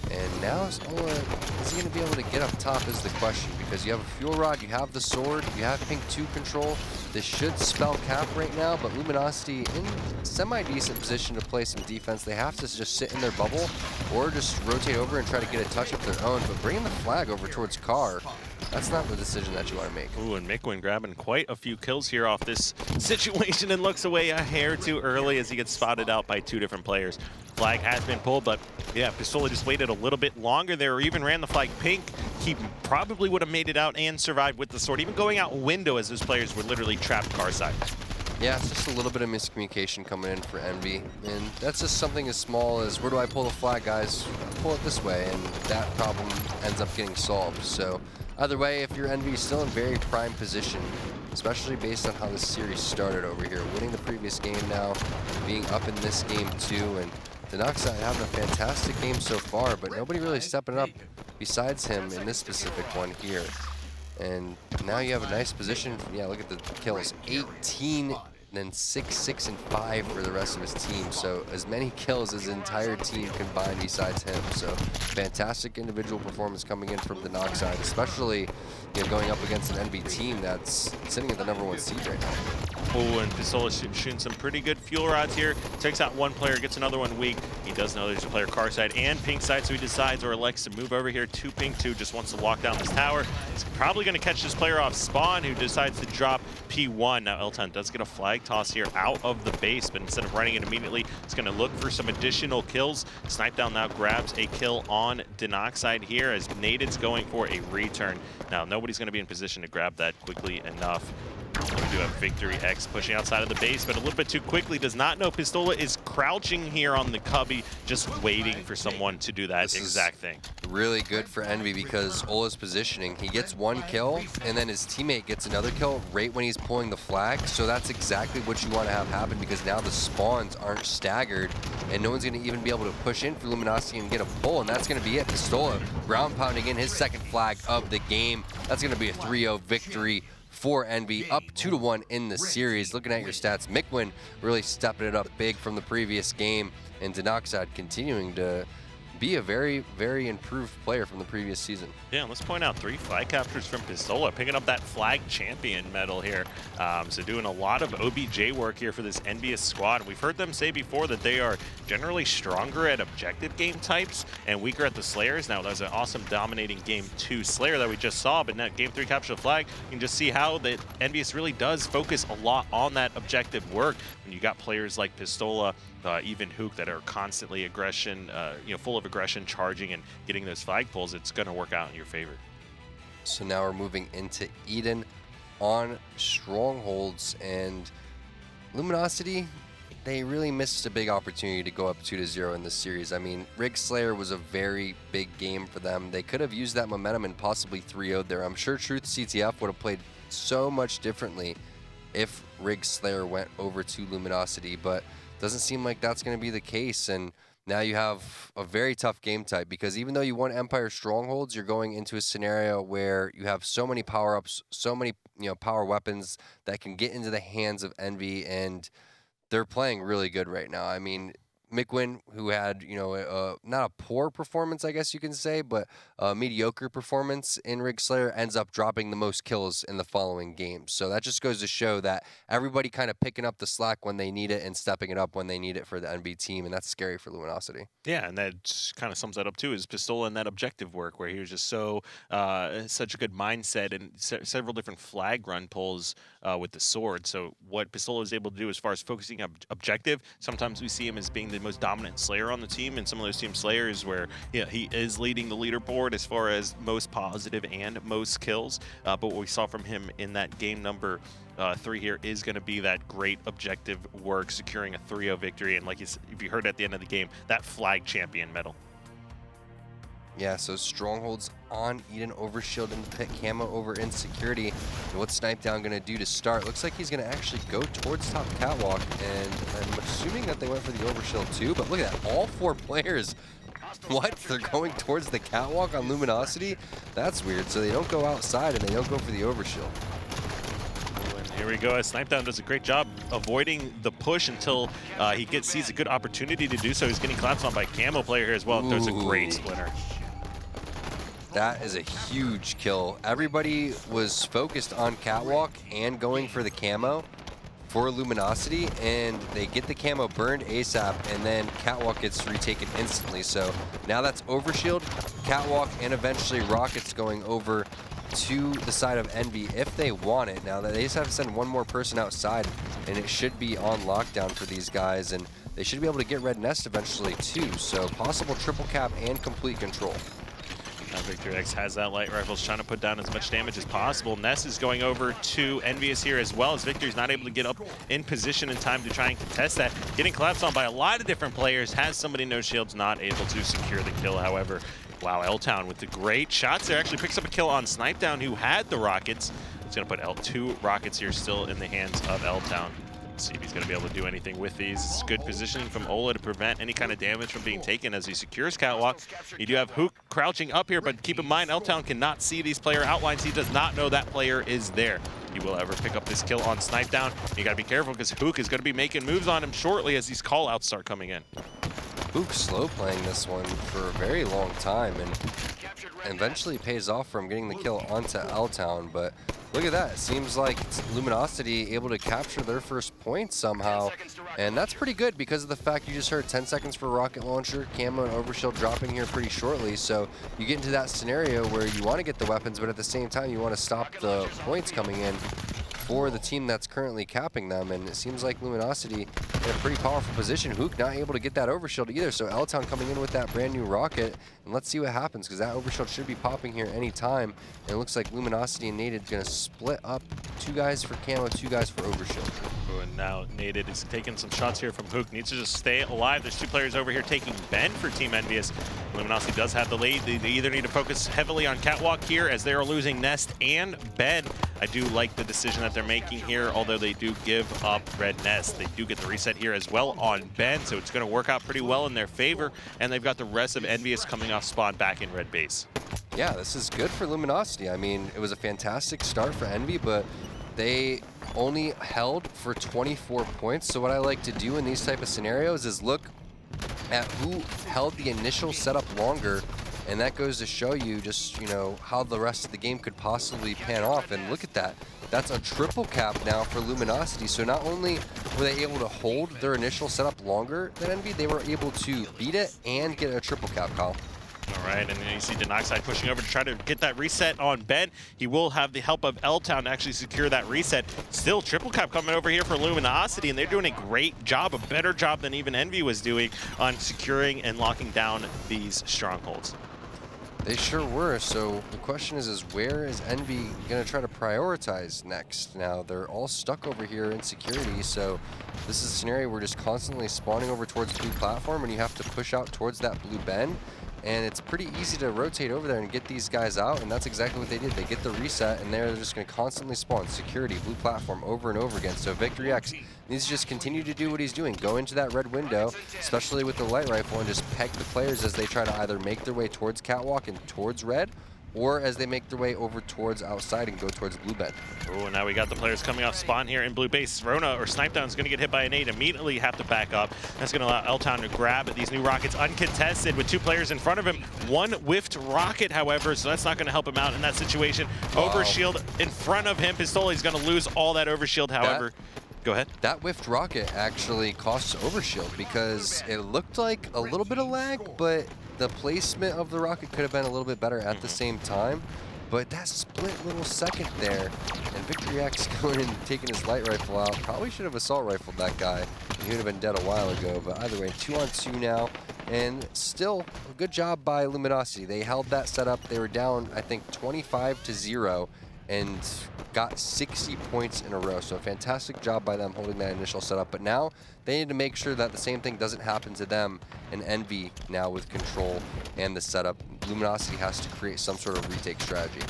And now is Ola, is he going to be able to get up top is the question, because you have a fuel rod, you have the sword, you have pink 2 control. This should spell cap right now, but Luminosity in semi-decent position to play some defense. They have to just sit in their bubble or just rotate over and try to get a touch of their own, but bringing the flag over towards Car, that's not the decision that you want to make. Ooh, and Mikwin grabbing quite a few kills here off this situation, and looks away a hair too early as he gets spotted out by 2 different players. Flag has been pulled, but yeah, Pistola just waited a little bit longer there, or even ran the flag pink. He probably would have made it out and survived with the sword, even going out window, as those players were literally trapped car side. Yeah, it's just a little bit of miscommunication coming in for Envy, and that's just something as small as, where do I pull the flag, guys? Pull it this way, and that problem ends up getting solved. So either way, if you're Envy, still in very prime position, especially based on how this series started over here. Winning the previous game now, being up in this game too, and Denoxide having a fantastic game so far, but nobody really stepping up besides him in this specific one here. And now you have a nice position. Yeah, look at the kills. 18, and then 6, 6, and 5 for the rest of his team. So as many kills as his entire team combined besides him. So fantastic individual performance coming in from Denoxide, especially going up against an Envy team that's sitting at the #1 seed right now. Oh, and Pistola shooting some pretty good fuel rods here. Takes out 1 player, gets another one weak. He does know there's a player car side and pink side, so he decides or elects to move over here to pink 2, just wants to walk down this tower. He's probably going to catch this player off spawn, who decides to drop P1. Now Elton does get a flag toss here out of the base, but instead of running it immediately, he's going to look for some additional kills. Snipedown now grabs a kill on Denoxide here, as Naded's going for a return. Now nobody's going to be in position to grab that quickly enough. We do have Victory X pushing outside of the base, but a little bit too quickly. Does not know Pistola is crouching here on the cubby, just waiting for someone to do that exact thing. Really good for Envy because Ola's positioning. He gets one kill, and then his teammate gets another kill right when he's pulling the flag. So that's exactly what you want to have happen, because now the spawns aren't staggered, and no one's going to even be able to push in for Luminosity and get a pull, and that's going to be it. Pistola ground pounding in his second flag of the game. That's going to be a 3-0 victory for Envy, up 2-1 in the series. Looking at your stats, Mikwin really stepping it up big from the previous game, and Denoxide continuing to be a very, very improved player from the previous season. Yeah, let's point out 3 flag captures from Pistola, picking up that flag champion medal here. So doing a lot of OBJ work here for this Envious squad. We've heard them say before that they are generally stronger at objective game types and weaker at the Slayers. Now, that was an awesome dominating Game 2 Slayer that we just saw, but now Game 3 capture the flag, you can just see how that Envious really does focus a lot on that objective work. When you got players like Pistola, even Hook, that are constantly full of aggression, charging and getting those flag pulls, it's going to work out in your favor. So now we're moving into Eden on Strongholds, and Luminosity, they really missed a big opportunity to go up 2-0 in this series. I mean, Rig Slayer was a very big game for them. They could have used that momentum and possibly 3-0'd there. I'm sure Truth CTF would have played so much differently if Rig Slayer went over to Luminosity, but doesn't seem like that's going to be the case. And now you have a very tough game type, because even though you won Empire Strongholds, you're going into a scenario where you have so many power-ups, so many power weapons that can get into the hands of Envy, and they're playing really good right now. I mean, Mikwin, who had, not a poor performance, I guess you can say, but a mediocre performance in Rig Slayer, ends up dropping the most kills in the following games. So that just goes to show that everybody kind of picking up the slack when they need it and stepping it up when they need it for the NB team, and that's scary for Luminosity. Yeah, and that kind of sums that up too, is Pistola and that objective work, where he was just such a good mindset and several different flag run pulls with the sword. So what Pistola was able to do as far as focusing on objective, sometimes we see him as being the most dominant Slayer on the team, and some of those team Slayers where he is leading the leaderboard as far as most positive and most kills. But what we saw from him in that game number 3 here is going to be that great objective work, securing a 3-0 victory, and like if you heard at the end of the game, that flag champion medal. Yeah, so Strongholds on Eden, Overshield in the pit, Camo over Insecurity. And what's Snipedown going to do to start? Looks like he's going to actually go towards top catwalk, and I'm assuming that they went for the Overshield too, but look at that, all 4 players. What? They're going towards the catwalk on Luminosity? That's weird. So they don't go outside and they don't go for the Overshield. Here we go, as Snipedown does a great job avoiding the push until he sees a good opportunity to do so. He's getting collapsed on by Camo player here as well. There's a great splinter. That is a huge kill. Everybody was focused on catwalk and going for the camo for Luminosity, and they get the camo burned ASAP, and then catwalk gets retaken instantly. So now that's Overshield, catwalk, and eventually rockets going over to the side of Envy if they want it. Now they just have to send one more person outside, and it should be on lockdown for these guys, and they should be able to get Red Nest eventually too. So possible triple cap and complete control. Now Victor X has that light rifle, trying to put down as much damage as possible. Ness is going over to Envious here as well, as Victor's not able to get up in position in time to try and contest that. Getting collapsed on by a lot of different players, has somebody no shields, not able to secure the kill, however. Wow, L-Town with the great shots there, actually picks up a kill on Snipedown, who had the rockets. It's going to put L2 rockets here still in the hands of L-Town. See if he's going to be able to do anything with these. It's good positioning from Ola to prevent any kind of damage from being taken as he secures catwalk. You do have Hook crouching up here, but keep in mind, L-Town cannot see these player outlines. He does not know that player is there. He will ever pick up this kill on Snipedown. You got to be careful, because Hook is going to be making moves on him shortly as these call-outs start coming in. Hook slow playing this one for a very long time, and eventually pays off from getting the kill onto L-Town, but look at that. It seems like Luminosity able to capture their first point somehow, and that's pretty good because of the fact you just heard 10 seconds for rocket launcher, camo, and Overshield dropping here pretty shortly. So you get into that scenario where you want to get the weapons, but at the same time you want to stop the points coming in for the team that's currently capping them, and it seems like Luminosity in a pretty powerful position. Hook not able to get that overshield either, so L-Town coming in with that brand new rocket, and let's see what happens, because that overshield should be popping here any time, and it looks like Luminosity and Nated going to split up. 2 guys for camo, 2 guys for overshield. Ooh, and now Nated is taking some shots here from Hook. Needs to just stay alive. There's 2 players over here taking Ben for Team Envyus. Luminosity does have the lead. They either need to focus heavily on Catwalk here as they are losing Nest and Ben. I do like the decision that they're making here, although they do give up Red Nest. They do get the reset here as well on Ben, so it's going to work out pretty well in their favor. And they've got the rest of Envyus coming off spawn back in red base. Yeah, this is good for Luminosity. I mean, it was a fantastic start for Envy, but they only held for 24 points. So what I like to do in these type of scenarios is look at who held the initial setup longer, and that goes to show you just, you know, how the rest of the game could possibly pan off. And look at that. That's a triple cap now for Luminosity. So not only were they able to hold their initial setup longer than Envy, they were able to beat it and get a triple cap, Kyle. All right, and then you see Denoxide pushing over to try to get that reset on Ben. He will have the help of L-Town to actually secure that reset. Still, triple cap coming over here for Luminosity, and they're doing a great job, a better job than even Envy was doing on securing and locking down these strongholds. They sure were. So the question is where is Envy going to try to prioritize next? Now, they're all stuck over here in security, so this is a scenario where just constantly spawning over towards the blue platform, and you have to push out towards that blue bend. And it's pretty easy to rotate over there and get these guys out, and that's exactly what they did. They get the reset, and they're just going to constantly spawn security, blue platform over and over again. So Victory X needs to just continue to do what he's doing. Go into that red window, especially with the light rifle, and just peg the players as they try to either make their way towards Catwalk and towards red, or as they make their way over towards outside and go towards blue bed. Oh, and now we got the players coming off spawn here in blue base. Rona or Snipedown is going to get hit by a nade, immediately have to back up. That's going to allow L-Town to grab these new rockets uncontested with 2 players in front of him. 1 whiffed rocket, however, so that's not going to help him out in that situation. Wow. Overshield in front of him. Pistola is going to lose all that overshield, however. Go ahead. That whiffed rocket actually costs overshield because it looked like a little bit of lag, but the placement of the rocket could have been a little bit better at the same time. But that split little second there, and Victory X going and taking his light rifle out. Probably should have assault rifled that guy. He would have been dead a while ago, but either way, 2-on-2 now. And still, a good job by Luminosity. They held that setup. They were down, I think, 25-0. And got 60 points in a row. So a fantastic job by them holding that initial setup. But now they need to make sure that the same thing doesn't happen to them. And Envy now with control and the setup. Luminosity has to create some sort of retake strategy.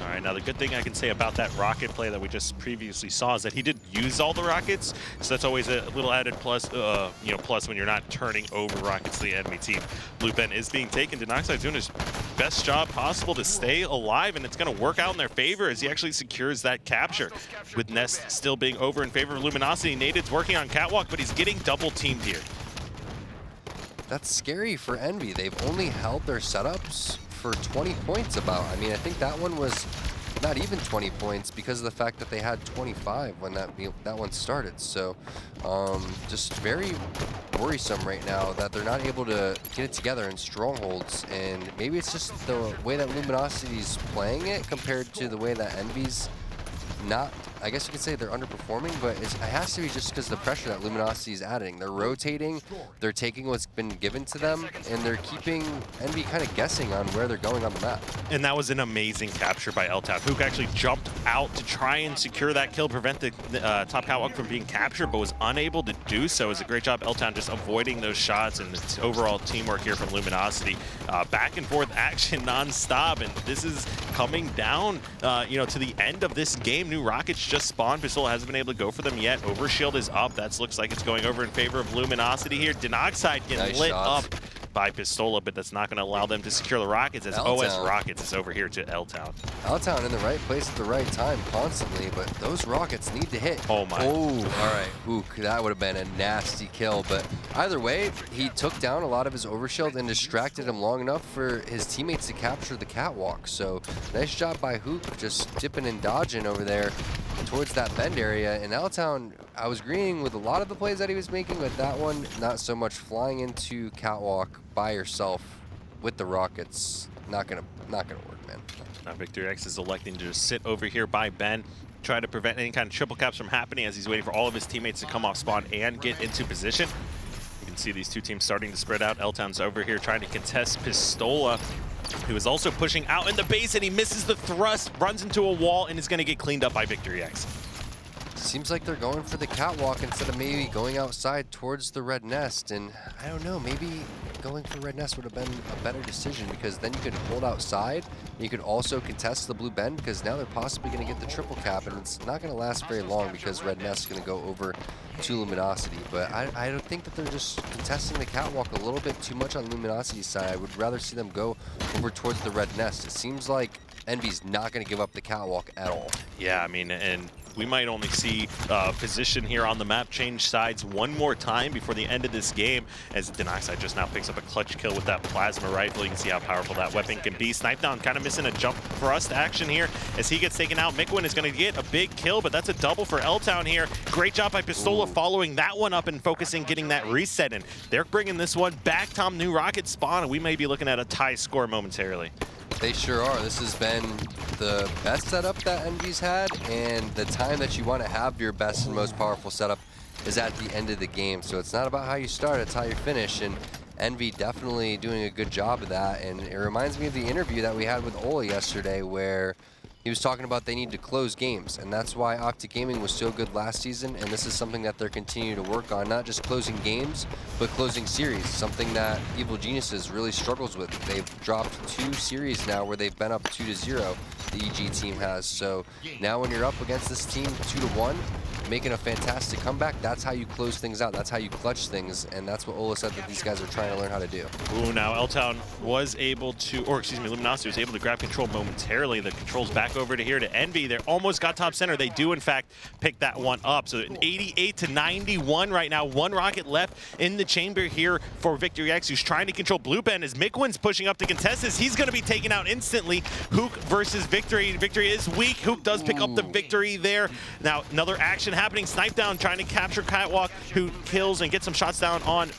All right, now the good thing I can say about that rocket play that we just previously saw is that he did use all the rockets, so that's always a little added plus, plus when you're not turning over rockets to the enemy team. Blue Ben is being taken. Denoxide's doing his best job possible to stay alive, and it's going to work out in their favor as he actually secures that capture. With Nest still being over in favor of Luminosity, Nated's working on Catwalk, but he's getting double teamed here. That's scary for Envy. They've only held their setups for 20 points about. I mean, I think that one was not even 20 points because of the fact that they had 25 when that one started. So just very worrisome right now that they're not able to get it together in strongholds. And maybe it's just the way that Luminosity's playing it compared to the way that Envy's not. I guess you could say they're underperforming, but it has to be just because of the pressure that Luminosity is adding. They're rotating, they're taking what's been given to them, and they're keeping Envy kind of guessing on where they're going on the map. And that was an amazing capture by L-Town. Hook actually jumped out to try and secure that kill, prevent the top catwalk from being captured, but was unable to do so. It was a great job, L-Town, just avoiding those shots, and its overall teamwork here from Luminosity. Back and forth action non-stop, and this is coming down, to the end of this game. New rockets just spawned. Pistola hasn't been able to go for them yet. Overshield is up. That looks like it's going over in favor of Luminosity here. Denoxide getting lit up by Pistola, but that's not going to allow them to secure the rockets as OS Rockets is over here to L-Town. L-Town in the right place at the right time constantly, but those rockets need to hit. Oh my. Oh, all right. Hook, that would have been a nasty kill, but either way, he took down a lot of his overshield and distracted him long enough for his teammates to capture the catwalk. So nice job by Hook, just dipping and dodging over there towards that bend area. And L-Town, I was agreeing with a lot of the plays that he was making, but that one, not so much. Flying into catwalk by yourself with the rockets, not gonna work, man. Now Victory X is electing to just sit over here by Ben, try to prevent any kind of triple caps from happening as he's waiting for all of his teammates to come off spawn and get into position. You can see these two teams starting to spread out. L-Town's over here trying to contest Pistola, who is also pushing out in the base, and he misses the thrust, runs into a wall, and is going to get cleaned up by Victory X. Seems like they're going for the catwalk instead of maybe going outside towards the red nest. And I don't know, maybe going for red nest would have been a better decision, because then you could hold outside. You could also contest the blue bend, because now they're possibly going to get the triple cap, and it's not going to last very long because red nest is going to go over to Luminosity. But I don't think that they're just contesting the catwalk a little bit too much on Luminosity's side. I would rather see them go over towards the red nest. It seems like Envy's not going to give up the catwalk at all. Yeah, I mean, and we might only see position here on the map change sides one more time before the end of this game, as Denoxide just now picks up a clutch kill with that plasma rifle. You can see how powerful that weapon can be. Snipedown kind of missing a jump thrust action here as he gets taken out. Mikwin is going to get a big kill, but that's a double for L-Town here. Great job by Pistola following that one up and focusing, getting that reset in. They're bringing this one back. Tom, new rocket spawn, and we may be looking at a tie score momentarily. They sure are. This has been the best setup that Envy's had, and the time that you want to have your best and most powerful setup is at the end of the game. So it's not about how you start, it's how you finish, and Envy definitely doing a good job of that. And it reminds me of the interview that we had with Ola yesterday, where he was talking about they need to close games, and that's why Octa Gaming was so good last season, and this is something that they're continuing to work on, not just closing games, but closing series, something that Evil Geniuses really struggles with. They've dropped 2 series now where they've been up 2-0, the EG team has. So now when you're up against this team 2-1, making a fantastic comeback, that's how you close things out, that's how you clutch things, and that's what Ola said that these guys are trying to learn how to do. Ooh, now L-Town was able to, or excuse me, Luminosity was able to grab control momentarily. The control's back over to here to Envy. They almost got top center. They do, in fact, pick that one up. So 88-91 right now. 1 rocket left in the chamber here for Victory X, who's trying to control blue bend as Mikwin's pushing up to contest this. He's going to be taken out instantly. Hook versus Victory. Victory is weak. Hook does pick up the victory there. Now, another action happening. Snipedown trying to capture Catwalk, who kills and gets some shots down on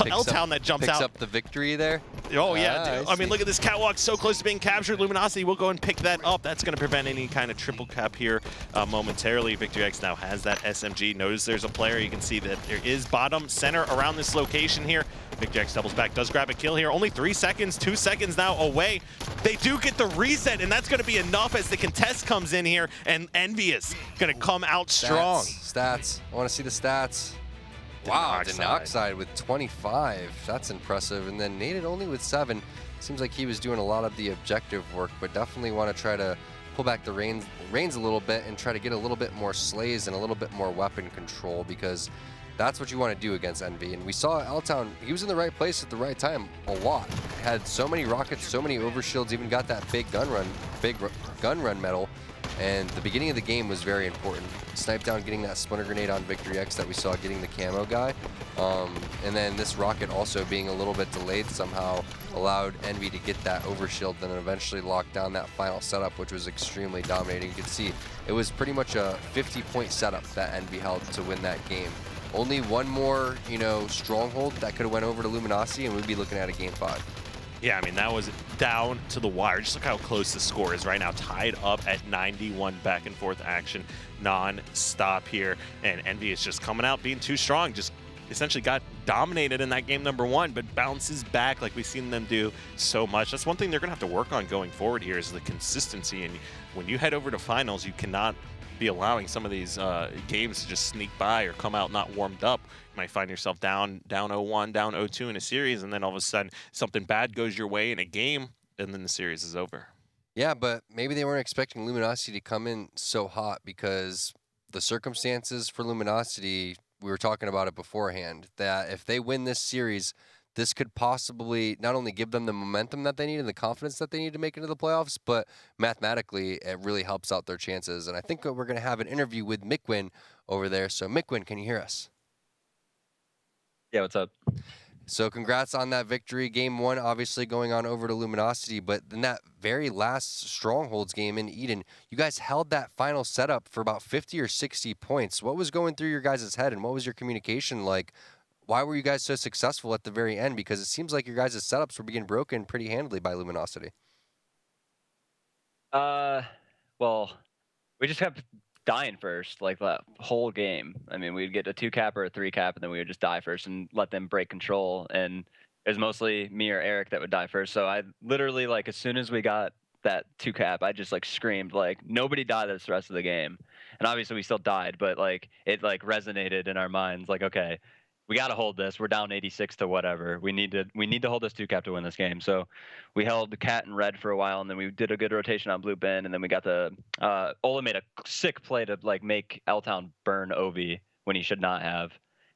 L-Town that jumps out. Picks up the victory there. Oh, yeah. I mean, look at this Catwalk so close to being captured. Luminosity will go and pick that up. That's going to prevent any kind of triple cap here momentarily. Victory X now has that SMG. Notice there's a player. You can see that there is bottom center around this location here. Victory X doubles back, does grab a kill here. Only 3 seconds, 2 seconds now away. They do get the reset, and that's going to be enough as the contest comes in here, and Envyus going to come out strong. Stats. I want to see the stats. Wow, Denoxide with 25. That's impressive. And then Naded only with 7. Seems like he was doing a lot of the objective work, but definitely want to try to pull back the reins a little bit and try to get a little bit more slays and a little bit more weapon control, because that's what you want to do against Envy. And we saw L-Town, he was in the right place at the right time a lot. Had so many rockets, so many overshields, even got that big gun run medal. And the beginning of the game was very important. Snipedown getting that splinter grenade on Victory X that we saw getting the camo guy. And then this rocket also being a little bit delayed somehow allowed Envy to get that overshield, then eventually lock down that final setup, which was extremely dominating. You could see it was pretty much a 50-point setup that Envy held to win that game. Only one more, stronghold that could have went over to Luminosity, and we'd be looking at a game 5. Yeah, I mean, that was down to the wire. Just look how close the score is right now. Tied up at 91, back and forth action non-stop here. And Envy is just coming out being too strong. Just essentially got dominated in that game number 1, but bounces back like we've seen them do so much. That's one thing they're going to have to work on going forward here, is the consistency. And when you head over to finals, you cannot be allowing some of these games to just sneak by or come out not warmed up. You might find yourself down 0-1, down 0-2 in a series, and then all of a sudden something bad goes your way in a game, and then the series is over. Yeah, but maybe they weren't expecting Luminosity to come in so hot, because the circumstances for Luminosity, we were talking about it beforehand, that if they win this series, this could possibly not only give them the momentum that they need and the confidence that they need to make into the playoffs, but mathematically, it really helps out their chances. And I think we're going to have an interview with Mikwin over there. So Mikwin, can you hear us? Yeah, what's up? So congrats on that victory. Game 1 obviously going on over to Luminosity, but in that very last Strongholds game in Eden, you guys held that final setup for about 50 or 60 points. What was going through your guys' head, and what was your communication like? Why were you guys so successful at the very end? Because it seems like your guys' setups were being broken pretty handily by Luminosity. Well, we just kept dying first, like that whole game. I mean, we'd get a 2-cap or a 3-cap, and then we would just die first and let them break control. And it was mostly me or Eric that would die first. So I literally, like, as soon as we got that 2-cap, I just like screamed, like, nobody die this rest of the game. And obviously we still died, but like it like resonated in our minds, like, okay, we got to hold this. We're down 86 to whatever. We need to hold this 2-cap to win this game. So we held the cat and red for a while, and then we did a good rotation on blue Ben, and then we got the Ola made a sick play to like make L Town burn Ovi when he should not have,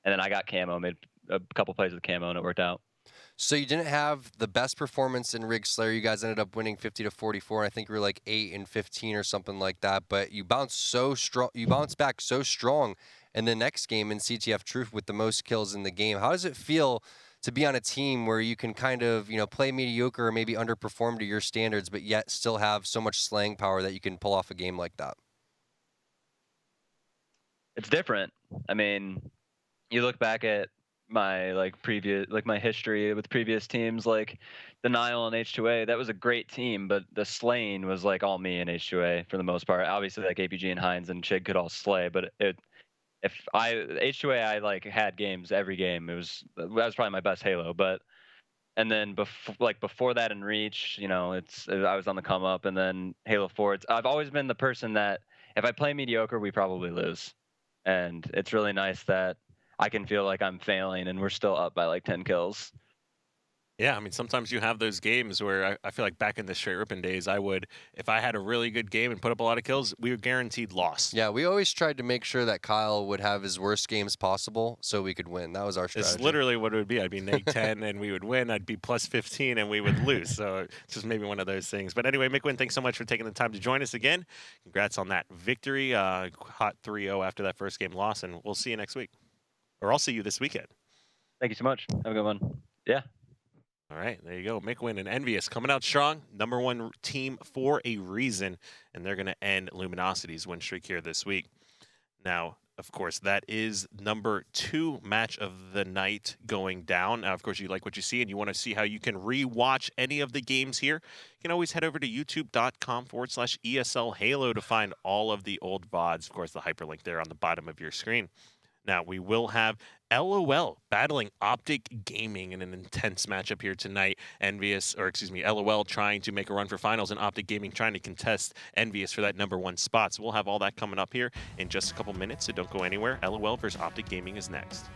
and then I got camo, made a couple plays with camo, and it worked out. So you didn't have the best performance in Rig Slayer. You guys ended up winning 50-44. And I think you were like 8-15 or something like that. But you bounced so strong. You bounced back so strong in the next game in CTF Truth with the most kills in the game. How does it feel to be on a team where you can kind of, play mediocre or maybe underperform to your standards, but yet still have so much slaying power that you can pull off a game like that? It's different. I mean, you look back at my my history with previous teams like Denial and H2A. That was a great team, but the slaying was like all me and H2A for the most part. Obviously, like APG and Hines and Chig could all slay, but H2A, I like had games every game. That was probably my best Halo, but. And then before that in Reach, I was on the come up, and then Halo 4. I've always been the person that if I play mediocre, we probably lose, and it's really nice that I can feel like I'm failing and we're still up by like 10 kills. Yeah, I mean, sometimes you have those games where I feel like back in the straight ripping days, if I had a really good game and put up a lot of kills, we were guaranteed loss. Yeah, we always tried to make sure that Kyle would have his worst games possible so we could win. That was our strategy. It's literally what it would be. I'd be neg 10 and we would win. I'd be plus 15 and we would lose. So it's just maybe one of those things. But anyway, McWin, thanks so much for taking the time to join us again. Congrats on that victory. Hot 3-0 after that first game loss, and we'll see you next week. Or I'll see you this weekend. Thank you so much. Have a good one. Yeah. All right, there you go. McWin and Envyus coming out strong. #1 team for a reason, and they're going to end Luminosity's win streak here this week. Now, of course, that is #2 match of the night going down. Now, of course, you like what you see and you want to see how you can re-watch any of the games here. You can always head over to youtube.com/ESL Halo to find all of the old VODs. Of course, the hyperlink there on the bottom of your screen. Now, we will have LOL battling Optic Gaming in an intense matchup here tonight. LOL trying to make a run for finals, and Optic Gaming trying to contest Envyus for that #1 spot. So we'll have all that coming up here in just a couple minutes, so don't go anywhere. LOL versus Optic Gaming is next.